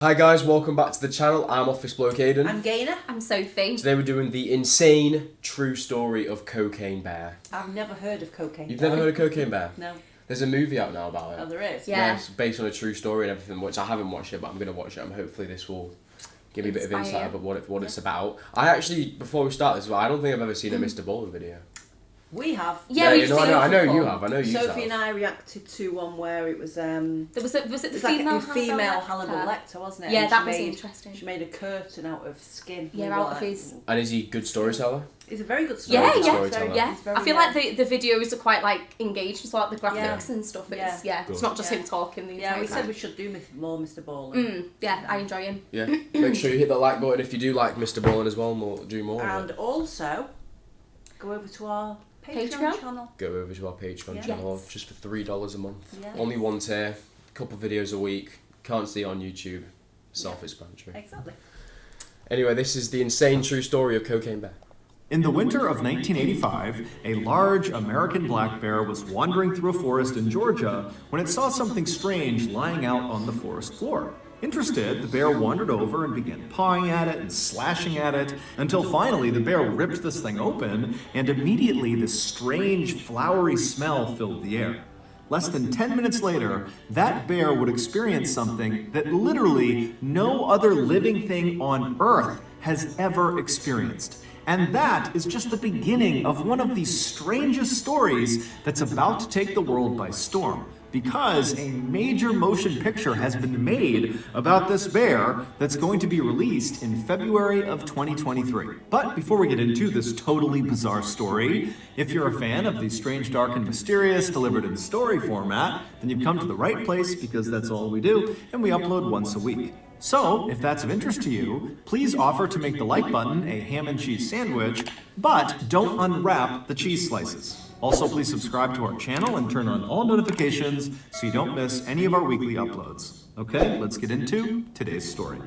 Hi guys, welcome back to the channel. I'm Office Bloke Aidan. I'm Gaynor. I'm Sophie. Today we're doing the insane true story of Cocaine Bear. I've never heard of Cocaine You've Bear. never heard of Cocaine Bear? No. There's a movie out now about it. Oh, there is? Yeah. It's based on a true story and everything, which I haven't watched it, but I'm going to watch it and hopefully this will give me a bit of insight about what it's about. I actually, before we start this, I don't think I've ever seen a Mr. Ballen video. We have. Yeah, we've seen it. I know you have. I know you have. Sophie and I reacted to one where it was Was it the female female Hannibal Lecter, wasn't it? Yeah, and that was interesting. She made a curtain out of skin. Yeah, out of his. And is he a good storyteller? He's a very good storyteller. Yeah. I feel like the videos are quite like engaged, so like the graphics and stuff. It's it's not just him talking the entire time. We said we should do more Mr. Ballen. Yeah, I enjoy him. Yeah. Make sure you hit that like button if you do like Mr. Ballen as well, and we'll do more. And also, go over to our Patreon channel. Go over to our Patreon channel just for $3 a month. Yes. Only one tier, couple videos a week. Can't see it on YouTube. Self-explanatory. Exactly. Anyway, this is the insane true story of Cocaine Bear. In the winter of 1985, a large American black bear was wandering through a forest in Georgia when it saw something strange lying out on the forest floor. Interested, the bear wandered over and began pawing at it and slashing at it, until finally the bear ripped this thing open, and immediately this strange, flowery smell filled the air. Less than 10 minutes later, that bear would experience something that literally no other living thing on Earth has ever experienced. And that is just the beginning of one of the strangest stories that's about to take the world by storm. Because a major motion picture has been made about this bear that's going to be released in February of 2023. But before we get into this totally bizarre story, if you're a fan of the strange, dark, and mysterious delivered in story format, then you've come to the right place because that's all we do, and we upload once a week. So, if that's of interest to you, please offer to make the like button a ham and cheese sandwich, but don't unwrap the cheese slices. Also, please subscribe to our channel and turn on all notifications so you don't miss any of our weekly uploads. Okay, let's get into today's story.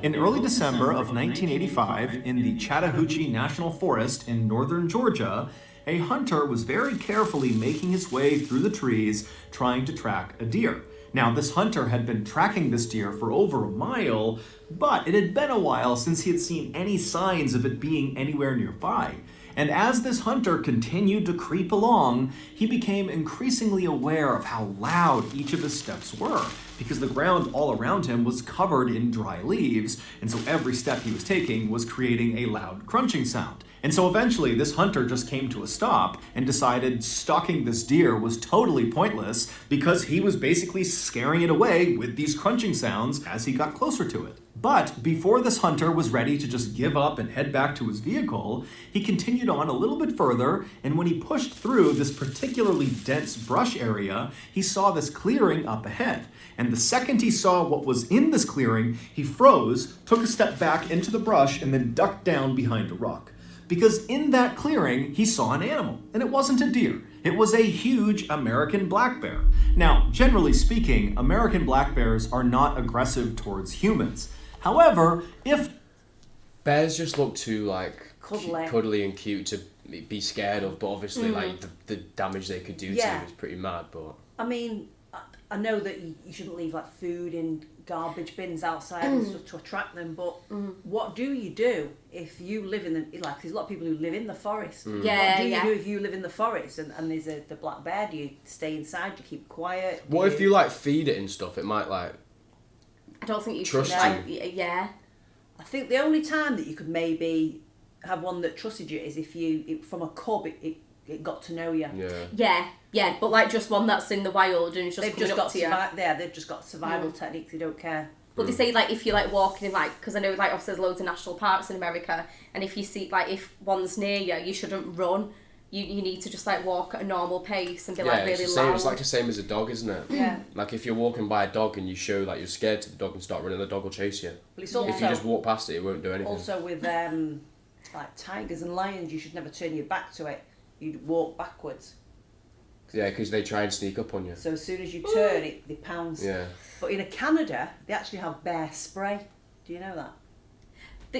In early December of 1985, in the Chattahoochee National Forest in northern Georgia, a hunter was very carefully making his way through the trees trying to track a deer. Now, this hunter had been tracking this deer for over a mile, but it had been a while since he had seen any signs of it being anywhere nearby. And as this hunter continued to creep along, he became increasingly aware of how loud each of his steps were, because the ground all around him was covered in dry leaves, and so every step he was taking was creating a loud crunching sound. And so eventually this hunter just came to a stop and decided stalking this deer was totally pointless because he was basically scaring it away with these crunching sounds as he got closer to it. But before this hunter was ready to just give up and head back to his vehicle, he continued on a little bit further, and when he pushed through this particularly dense brush area, he saw this clearing up ahead. And the second he saw what was in this clearing, he froze, took a step back into the brush, and then ducked down behind a rock. Because in that clearing, he saw an animal, and it wasn't a deer. It was a huge American black bear. Now, generally speaking, American black bears are not aggressive towards humans. However, if bears just look too like cuddly and cute to be scared of, but obviously like the damage they could do to you is pretty mad. But I mean, I know that you shouldn't leave like food in garbage bins outside and stuff to attract them, but what do you do if you live in there's a lot of people who live in the forest. What do you do if you live in the forest and there's the black bear? Do you stay inside? Do you keep quiet? What if you like feed it and stuff? It might like. I don't think you trust should. you. I think the only time that you could maybe have one that trusted you is if from a cub it got to know you. Yeah, but like just one that's in the wild and they've just got they've just got survival techniques. They don't care. But they say like if you're like walking in because I know like obviously there's loads of national parks in America, and if you see like if one's near you, you shouldn't run. You need to just like walk at a normal pace and be like really loud. It's like the same as a dog, isn't it? Yeah. Like if you're walking by a dog and you show like you're scared to the dog and start running, the dog will chase you. But it's also, if you just walk past it, it won't do anything. Also with like tigers and lions, you should never turn your back to it. You'd walk backwards. Yeah, because they try and sneak up on you. So as soon as you turn, they pounce. Yeah. But in Canada, they actually have bear spray. Do you know that?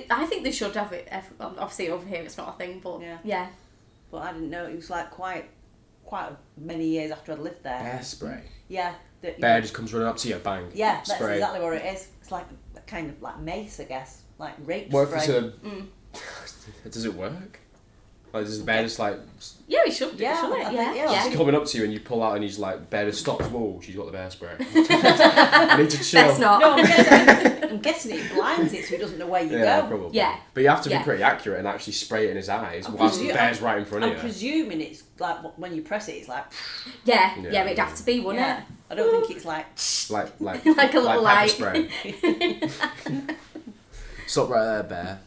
I think they should have it. Obviously, over here it's not a thing, but yeah. But I didn't know it was like quite many years after I'd lived there. Bear spray. Yeah. Bear just comes running up to you, bang. Yeah, that's spray. exactly what it is. It's like kind of like mace, I guess, like rape What spray. if it's does it work? Like, does the bear just like... Yeah, he should do, shouldn't it? Yeah. He's coming up to you and you pull out and he's like, bear just stops. Whoa, she's got the bear spray. I need to chill. Best not. No, I'm guessing it blinds it so he doesn't know where you go. Probably. Yeah. But you have to be pretty accurate and actually spray it in his eyes whilst the bear's right in front of you. I'm presuming it's like when you press it, it's like... Yeah, it'd have to be, wouldn't it? I don't think it's like... Like a little light. Spray. Stop right there, bear.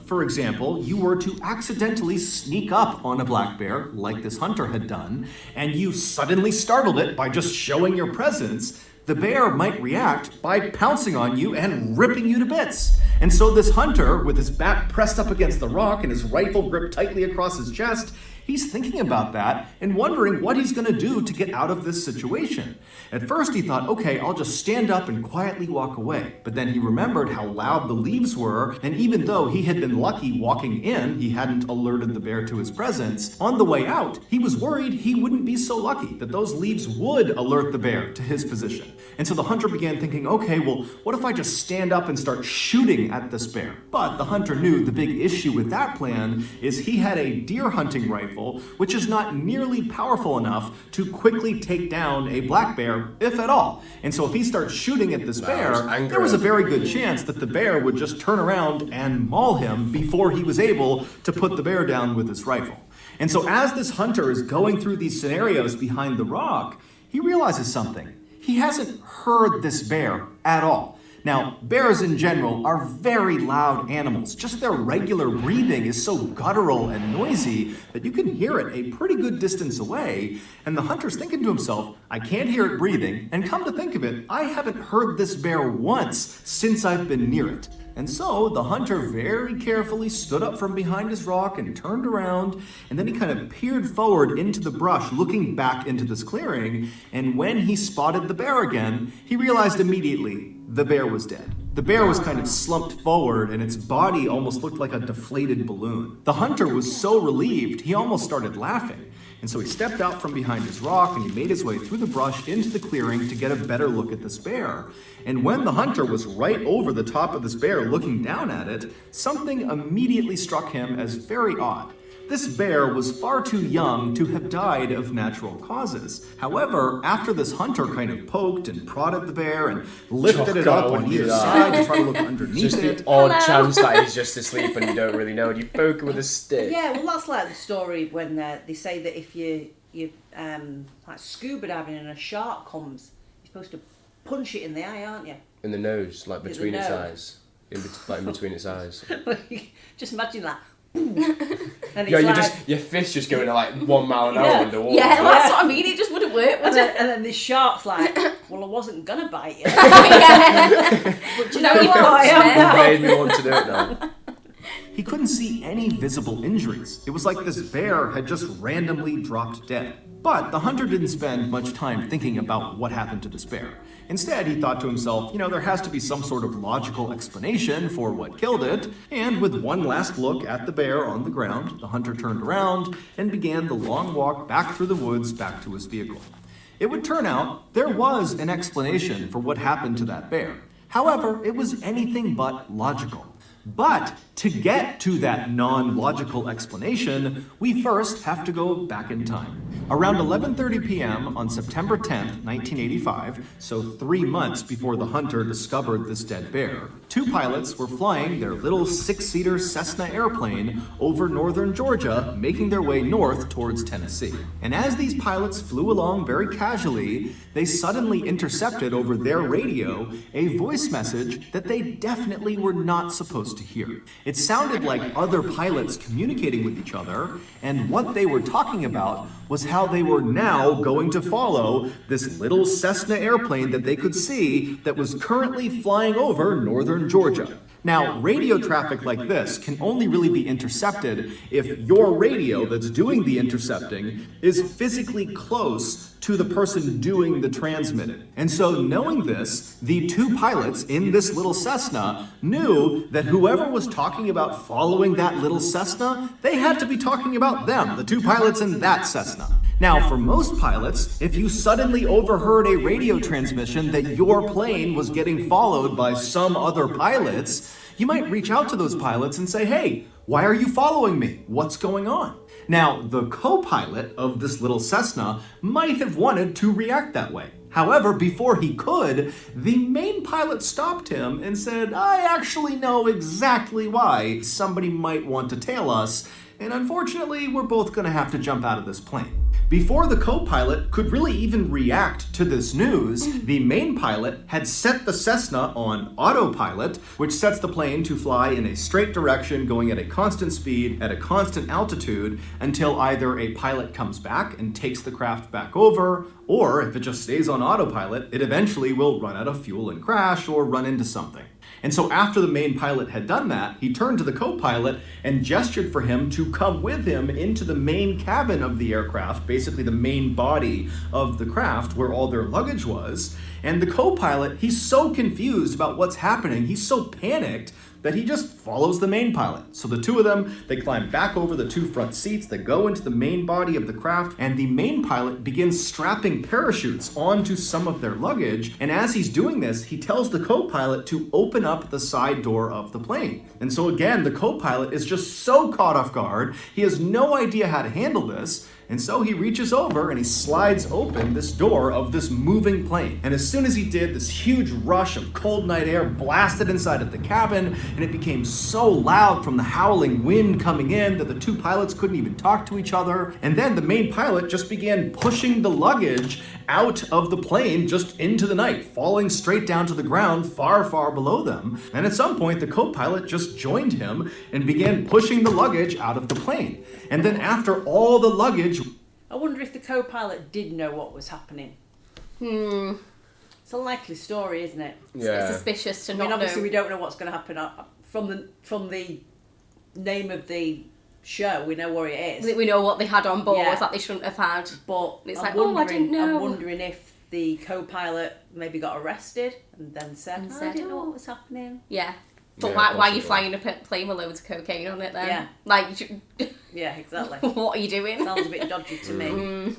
For example, you were to accidentally sneak up on a black bear, like this hunter had done, and you suddenly startled it by just showing your presence, the bear might react by pouncing on you and ripping you to bits. And so this hunter, with his back pressed up against the rock and his rifle gripped tightly across his chest, he's thinking about that and wondering what he's going to do to get out of this situation. At first he thought, okay, I'll just stand up and quietly walk away. But then he remembered how loud the leaves were, and even though he had been lucky walking in, he hadn't alerted the bear to his presence, on the way out, he was worried he wouldn't be so lucky, that those leaves would alert the bear to his position. And so the hunter began thinking, okay, well, what if I just stand up and start shooting at this bear? But the hunter knew the big issue with that plan is he had a deer hunting rifle, which is not nearly powerful enough to quickly take down a black bear, if at all. And so if he starts shooting at this bear, there was a very good chance that the bear would just turn around and maul him before he was able to put the bear down with his rifle. And so as this hunter is going through these scenarios behind the rock, he realizes something. He hasn't heard this bear at all. Now, bears in general are very loud animals. Just their regular breathing is so guttural and noisy that you can hear it a pretty good distance away. And the hunter's thinking to himself, I can't hear it breathing, and come to think of it, I haven't heard this bear once since I've been near it. And so the hunter very carefully stood up from behind his rock and turned around, and then he kind of peered forward into the brush, looking back into this clearing, and when he spotted the bear again, he realized immediately the bear was dead. The bear was kind of slumped forward, and its body almost looked like a deflated balloon. The hunter was so relieved, he almost started laughing. And so he stepped out from behind his rock and he made his way through the brush into the clearing to get a better look at this bear. And when the hunter was right over the top of this bear looking down at it, something immediately struck him as very odd. This bear was far too young to have died of natural causes. However, after this hunter kind of poked and prodded the bear and lifted it up on either side to try to look underneath just it. the odd chance that he's just asleep and you don't really know, and you poke him with a stick. Yeah, well, that's like the story when they say that if you like scuba diving and a shark comes, you're supposed to punch it in the eye, aren't you? In the nose, like between its nose. eyes. In between its eyes. Just imagine that. And it's your fist just going at like 1 mile an hour underwater. Yeah, that's what I mean. It just wouldn't work, would it? And then this shark's like, well, I wasn't gonna bite you. But you know what? I am now. Made me want to do it now. He couldn't see any visible injuries. It was like this bear had just randomly dropped dead. But the hunter didn't spend much time thinking about what happened to this bear. Instead, he thought to himself, there has to be some sort of logical explanation for what killed it. And with one last look at the bear on the ground, the hunter turned around and began the long walk back through the woods back to his vehicle. It would turn out there was an explanation for what happened to that bear. However, it was anything but logical. But to get to that non-logical explanation, we first have to go back in time. Around 11:30 p.m. on September 10th, 1985, so 3 months before the hunter discovered this dead bear, 2 pilots were flying their little 6-seater Cessna airplane over northern Georgia, making their way north towards Tennessee. And as these pilots flew along very casually, they suddenly intercepted over their radio a voice message that they definitely were not supposed to hear. It sounded like other pilots communicating with each other, and what they were talking about was how they were now going to follow this little Cessna airplane that they could see that was currently flying over northern Georgia. Now, radio traffic like this can only really be intercepted if your radio that's doing the intercepting is physically close to the person doing the transmitting. And so knowing this, the two pilots in this little Cessna knew that whoever was talking about following that little Cessna, they had to be talking about them, the two pilots in that Cessna. Now, for most pilots, if you suddenly overheard a radio transmission that your plane was getting followed by some other pilots, you might reach out to those pilots and say, hey, why are you following me? What's going on? Now, the co-pilot of this little Cessna might have wanted to react that way. However, before he could, the main pilot stopped him and said, I actually know exactly why somebody might want to tail us, and unfortunately, we're both going to have to jump out of this plane. Before the co-pilot could really even react to this news, the main pilot had set the Cessna on autopilot, which sets the plane to fly in a straight direction, going at a constant speed, at a constant altitude, until either a pilot comes back and takes the craft back over, or if it just stays on autopilot, it eventually will run out of fuel and crash or run into something. And so after the main pilot had done that, he turned to the co-pilot and gestured for him to come with him into the main cabin of the aircraft, basically the main body of the craft where all their luggage was. And the co-pilot, he's so confused about what's happening, he's so panicked that he just follows the main pilot. So the two of them, they climb back over the two front seats, they go into the main body of the craft, and the main pilot begins strapping parachutes onto some of their luggage. And as he's doing this, he tells the co-pilot to open up the side door of the plane. And so again, the co-pilot is just so caught off guard, he has no idea how to handle this. And so he reaches over and he slides open this door of this moving plane. And as soon as he did, this huge rush of cold night air blasted inside of the cabin, and it became so loud from the howling wind coming in that the two pilots couldn't even talk to each other. And then the main pilot just began pushing the luggage out of the plane just into the night, falling straight down to the ground far, far below them. And at some point, the co-pilot just joined him and began pushing the luggage out of the plane. And then after all the luggage... I wonder if the co-pilot did know what was happening. It's a likely story, isn't it? Yeah. It's suspicious to not know. Obviously we don't know what's going to happen. From the name of the show, we know where it is. We know what they had on board that they shouldn't have had. But it's I didn't know. I'm wondering if the co-pilot maybe got arrested and then said, I didn't know what was happening. Yeah. But why are you flying a plane with loads of cocaine on it then? Yeah. Like, yeah, exactly. What are you doing? Sounds a bit dodgy to me.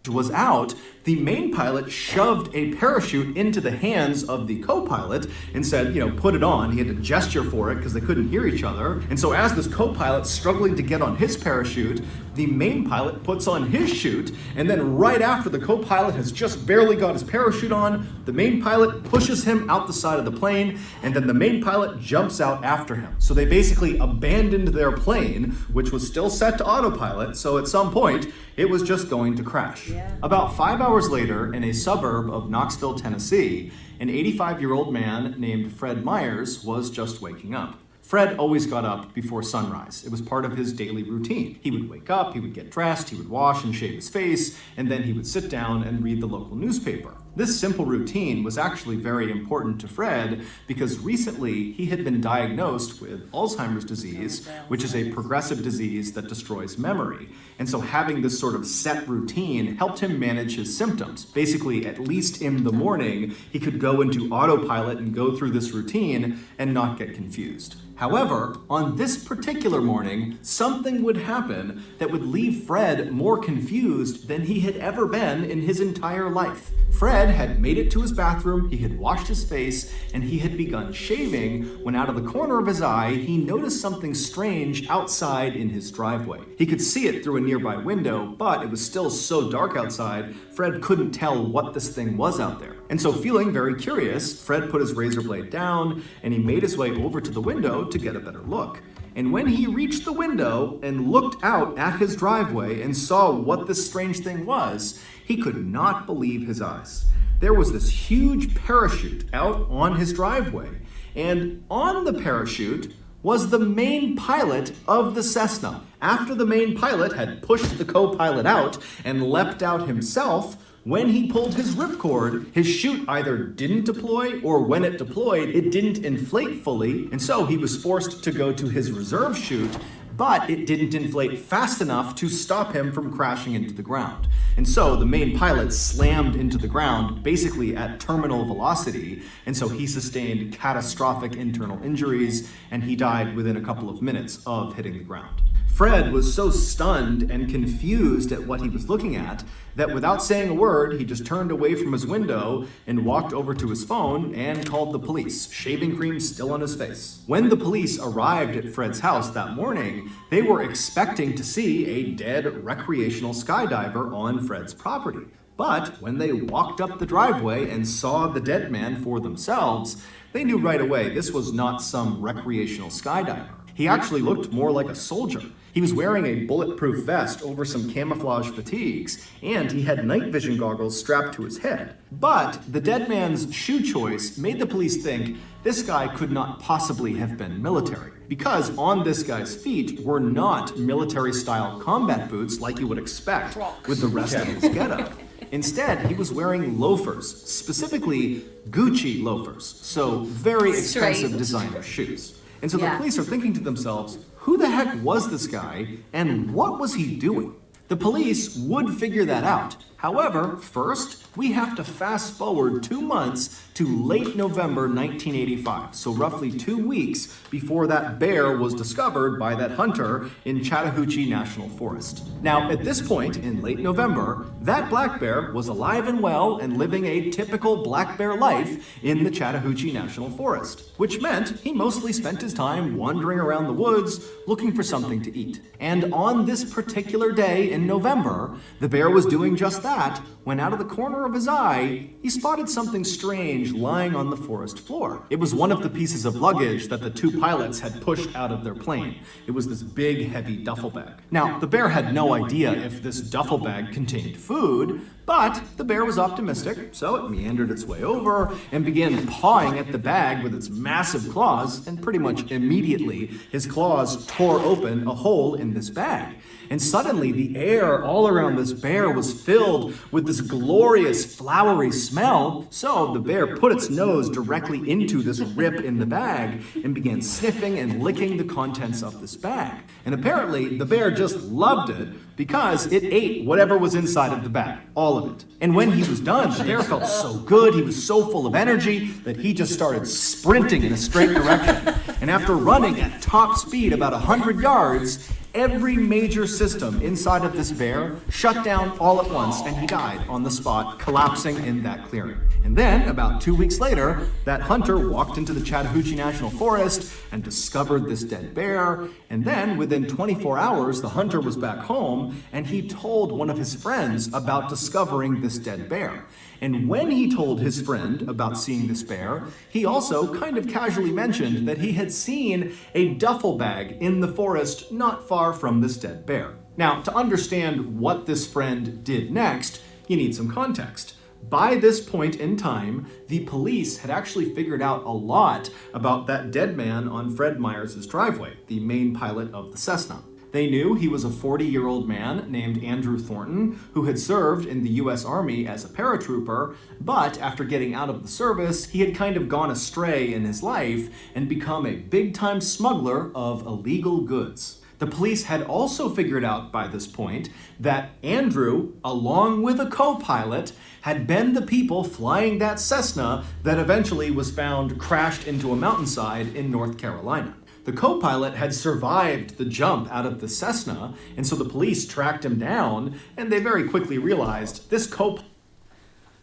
Was out, the main pilot shoved a parachute into the hands of the co-pilot and said, put it on. He had to gesture for it because they couldn't hear each other. And so as this co-pilot's struggling to get on his parachute, the main pilot puts on his chute, and then right after the co-pilot has just barely got his parachute on, the main pilot pushes him out the side of the plane, and then the main pilot jumps out after him. So they basically abandoned their plane, which was still set to autopilot, so at some point, it was just going to crash. Yeah. About 5 hours later, in a suburb of Knoxville, Tennessee, an 85-year-old man named Fred Myers was just waking up. Fred always got up before sunrise. It was part of his daily routine. He would wake up, he would get dressed, he would wash and shave his face, and then he would sit down and read the local newspaper. This simple routine was actually very important to Fred because recently he had been diagnosed with Alzheimer's disease, which is a progressive disease that destroys memory. And so having this sort of set routine helped him manage his symptoms. Basically, at least in the morning, he could go into autopilot and go through this routine and not get confused. However, on this particular morning, something would happen that would leave Fred more confused than he had ever been in his entire life. Fred had made it to his bathroom, he had washed his face, and he had begun shaving when out of the corner of his eye, he noticed something strange outside in his driveway. He could see it through a nearby window, but it was still so dark outside, Fred couldn't tell what this thing was out there. And so feeling very curious, Fred put his razor blade down and he made his way over to the window to get a better look. And when he reached the window and looked out at his driveway and saw what this strange thing was, he could not believe his eyes. There was this huge parachute out on his driveway, and on the parachute was the main pilot of the Cessna. After the main pilot had pushed the co-pilot out and leapt out himself, when he pulled his ripcord, his chute either didn't deploy, or when it deployed, it didn't inflate fully, and so he was forced to go to his reserve chute but it didn't inflate fast enough to stop him from crashing into the ground. And so the main pilot slammed into the ground, basically at terminal velocity, and so he sustained catastrophic internal injuries, and he died within a couple of minutes of hitting the ground. Fred was so stunned and confused at what he was looking at that without saying a word, he just turned away from his window and walked over to his phone and called the police, shaving cream still on his face. When the police arrived at Fred's house that morning, they were expecting to see a dead recreational skydiver on Fred's property. But when they walked up the driveway and saw the dead man for themselves, they knew right away this was not some recreational skydiver. He actually looked more like a soldier. He was wearing a bulletproof vest over some camouflage fatigues, and he had night vision goggles strapped to his head. But the dead man's shoe choice made the police think this guy could not possibly have been military, because on this guy's feet were not military-style combat boots like you would expect with the rest of his getup. Instead, he was wearing loafers, specifically Gucci loafers, so very expensive designer shoes. And so the police are thinking to themselves, who the heck was this guy, and what was he doing? The police would figure that out. However, first, we have to fast forward 2 months to late November 1985, so roughly 2 weeks before that bear was discovered by that hunter in Chattahoochee National Forest. Now, at this point in late November, that black bear was alive and well and living a typical black bear life in the Chattahoochee National Forest, which meant he mostly spent his time wandering around the woods looking for something to eat. And on this particular day in November, the bear was doing just that when out of the corner of his eye, he spotted something strange lying on the forest floor. It was one of the pieces of luggage that the two pilots had pushed out of their plane. It was this big, heavy duffel bag. Now, the bear had no idea if this duffel bag contained food, but the bear was optimistic, so it meandered its way over and began pawing at the bag with its massive claws, and pretty much immediately, his claws tore open a hole in this bag. And suddenly, the air all around this bear was filled with this glorious flowery smell, so the bear put its nose directly into this rip in the bag and began sniffing and licking the contents of this bag. And apparently, the bear just loved it because it ate whatever was inside of the bag, all of it. And when he was done, the bear felt so good, he was so full of energy that he just started sprinting in a straight direction. And after running at top speed about 100 yards, every major system inside of this bear shut down all at once, and he died on the spot, collapsing in that clearing. And then, about 2 weeks later, that hunter walked into the Chattahoochee National Forest and discovered this dead bear. And then, within 24 hours, the hunter was back home, and he told one of his friends about discovering this dead bear. And when he told his friend about seeing this bear, he also kind of casually mentioned that he had seen a duffel bag in the forest not far from this dead bear. Now, to understand what this friend did next, you need some context. By this point in time, the police had actually figured out a lot about that dead man on Fred Myers' driveway, the main pilot of the Cessna. They knew he was a 40-year-old man named Andrew Thornton who had served in the U.S. Army as a paratrooper, but after getting out of the service, he had kind of gone astray in his life and become a big-time smuggler of illegal goods. The police had also figured out by this point that Andrew, along with a co-pilot, had been the people flying that Cessna that eventually was found crashed into a mountainside in North Carolina. The co-pilot had survived the jump out of the Cessna, and so the police tracked him down, and they very quickly realized this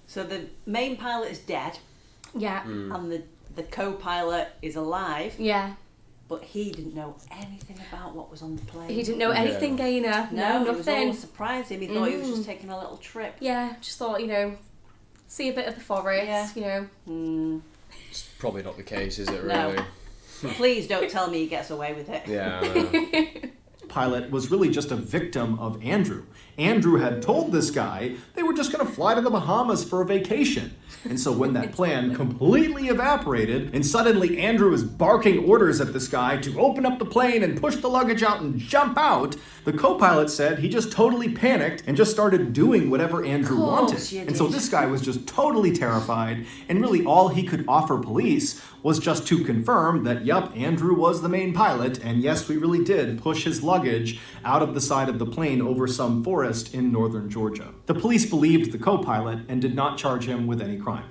So the main pilot is dead. Yeah. And the co-pilot is alive. Yeah. But he didn't know anything about what was on the plane. He didn't know anything, Gaynor. No, it was all nothing. surprising. He thought he was just taking a little trip. Yeah, just thought, see a bit of the forest, It's probably not the case, is it, No. really? Please don't tell me he gets away with it. Yeah, I know. Pilot was really just a victim of Andrew. Andrew had told this guy they were just going to fly to the Bahamas for a vacation. And so when that plan completely evaporated, and suddenly Andrew is barking orders at this guy to open up the plane and push the luggage out and jump out, the co-pilot said he just totally panicked and just started doing whatever Andrew wanted. And so this guy was just totally terrified, and really all he could offer police was just to confirm that, yup, Andrew was the main pilot, and yes, we really did push his luggage out of the side of the plane over some forest in northern Georgia. The police believed the co-pilot and did not charge him with any crime.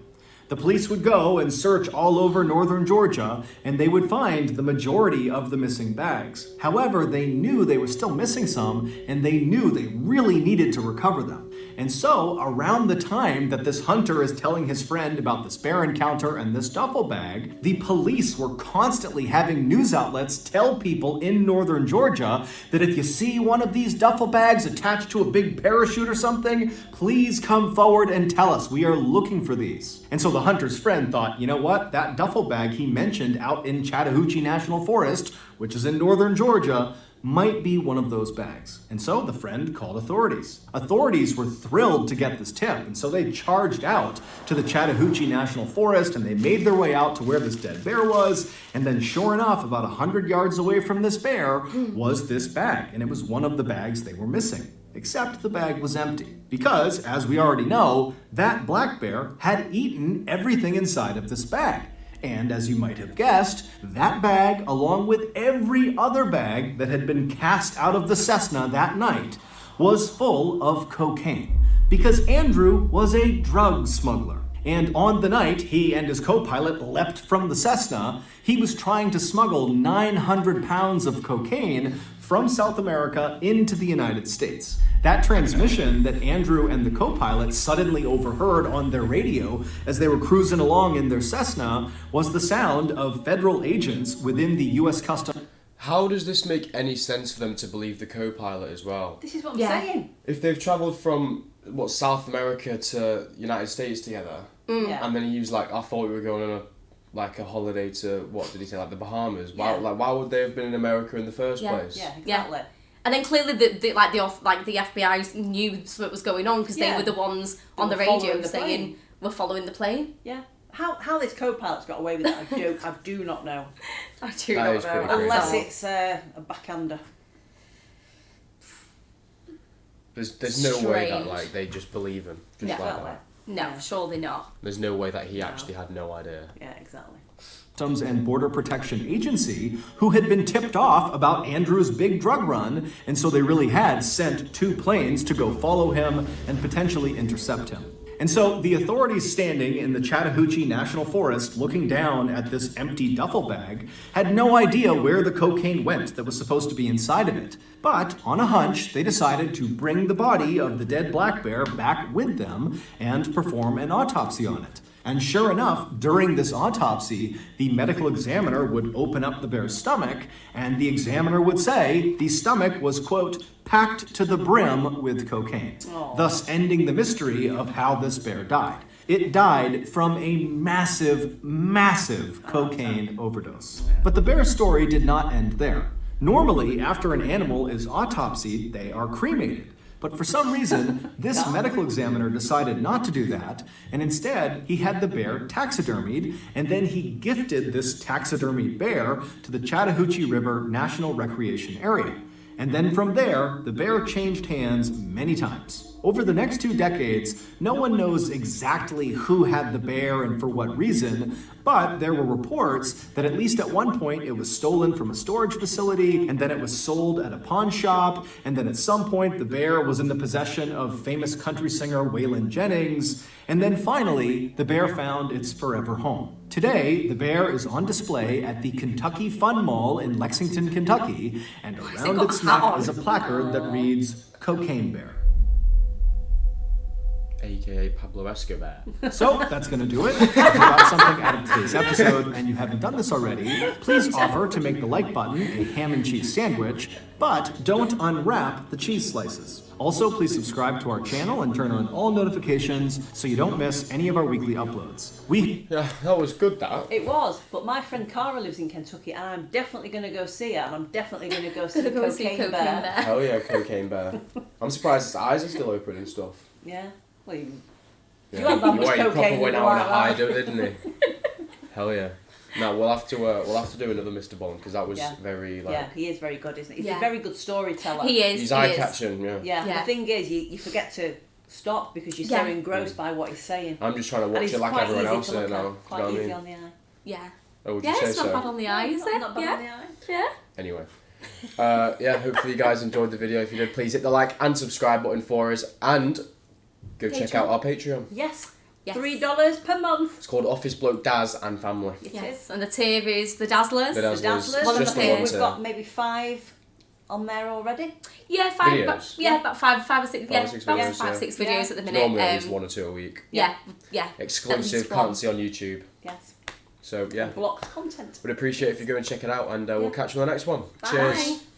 The police would go and search all over northern Georgia, and they would find the majority of the missing bags. However, they knew they were still missing some, and they knew they really needed to recover them. And so, around the time that this hunter is telling his friend about this bear encounter and this duffel bag, the police were constantly having news outlets tell people in northern Georgia that if you see one of these duffel bags attached to a big parachute or something, please come forward and tell us. We are looking for these. And so the hunter's friend thought, you know what? That duffel bag he mentioned out in Chattahoochee National Forest, which is in northern Georgia, might be one of those bags. And so the friend called authorities. Authorities were thrilled to get this tip, and so they charged out to the Chattahoochee National Forest, and they made their way out to where this dead bear was, and then sure enough, about 100 yards away from this bear was this bag, and it was one of the bags they were missing. Except the bag was empty. Because, as we already know, that black bear had eaten everything inside of this bag. And as you might have guessed, that bag, along with every other bag that had been cast out of the Cessna that night, was full of cocaine. Because Andrew was a drug smuggler. And on the night he and his co-pilot leapt from the Cessna, he was trying to smuggle 900 pounds of cocaine from South America into the United States. That transmission that Andrew and the co-pilot suddenly overheard on their radio as they were cruising along in their Cessna was the sound of federal agents within the U.S. Customs. How does this make any sense for them to believe the co-pilot as well? This is what I'm saying. If they've travelled from, South America to United States together, and then he was like, I thought we were going on a holiday to, what did he say, like the Bahamas? Why would they have been in America in the first place? Yeah, exactly. Yeah. And then clearly the FBI knew what was going on because they were the ones on the radio saying we're following the plane. Yeah. How this co-pilot's got away with that, I do not know. I do not know. Unless it's a backhander. There's no way that they just believe him. Just like that. No, surely not. There's no way that he actually had no idea. Yeah, exactly. Customs and Border Protection Agency, who had been tipped off about Andrew's big drug run, and so they really had sent 2 planes to go follow him and potentially intercept him. And so the authorities standing in the Chattahoochee National Forest looking down at this empty duffel bag had no idea where the cocaine went that was supposed to be inside of it. But on a hunch, they decided to bring the body of the dead black bear back with them and perform an autopsy on it. And sure enough, during this autopsy, the medical examiner would open up the bear's stomach, and the examiner would say the stomach was, quote, packed to the brim with cocaine, thus ending the mystery of how this bear died. It died from a massive, massive cocaine overdose. But the bear's story did not end there. Normally, after an animal is autopsied, they are cremated. But for some reason, this medical examiner decided not to do that, and instead he had the bear taxidermied, and then he gifted this taxidermied bear to the Chattahoochee River National Recreation Area. And then from there, the bear changed hands many times. Over the next 2 decades, no one knows exactly who had the bear and for what reason, but there were reports that at least at one point it was stolen from a storage facility, and then it was sold at a pawn shop, and then at some point the bear was in the possession of famous country singer Waylon Jennings, and then finally the bear found its forever home. Today, the bear is on display at the Kentucky Fun Mall in Lexington, Kentucky, and around its neck is a placard that reads, Cocaine Bear. AKA Pablo Escobar. So that's going to do it. If you got something out of today's episode and you haven't done this already, please offer to make the like button a ham and cheese sandwich, but don't unwrap the cheese slices. Also, please subscribe to our channel and turn on all notifications so you don't miss any of our weekly uploads. Yeah, that was good, that. It was, but my friend Cara lives in Kentucky, and I'm definitely going to go see her, and I'm definitely going to go see Cocaine Bear. Hell yeah, Cocaine Bear. I'm surprised his eyes are still open and stuff. Yeah. Well, You had that much He proper cocaine. went you out on a like high, that. didn't he? Hell yeah. No, we'll have to do another Mr. Ballen because that was very like. Yeah, he is very good, isn't he? He's Yeah. a very good storyteller. He is. He's he eye is. catching. Yeah. Yeah. The thing is, you forget to stop because you're so engrossed by what he's saying. I'm just trying to And watch it's it like quite everyone easy else to look now. at, You know quite what I easy mean? on the eye. Yeah. Oh, would Yeah, you say it's not so? bad on the eye, is it? Not bad yeah. on the eye. Yeah. Anyway, hopefully you guys enjoyed the video. If you did, please hit the like and subscribe button for us, and go check out our Patreon. Yes. Yes. $3 per month. It's called Office Bloke Daz and Family. It Yes. is. And the tier is the Dazzlers. The The Dazzlers. Dazzlers. One of Just the the one We've tier. got maybe 5 on there already. Yeah, 5. Videos? About five or six. Five or six about videos, 5 yeah. 6 videos at the minute. Normally at least 1 or 2 a week. Yeah. Exclusive, At least one. can't see on YouTube. Yes. So yeah, Blocked content. would appreciate if you go and check it out, and we'll catch you on the next one. Bye. Cheers.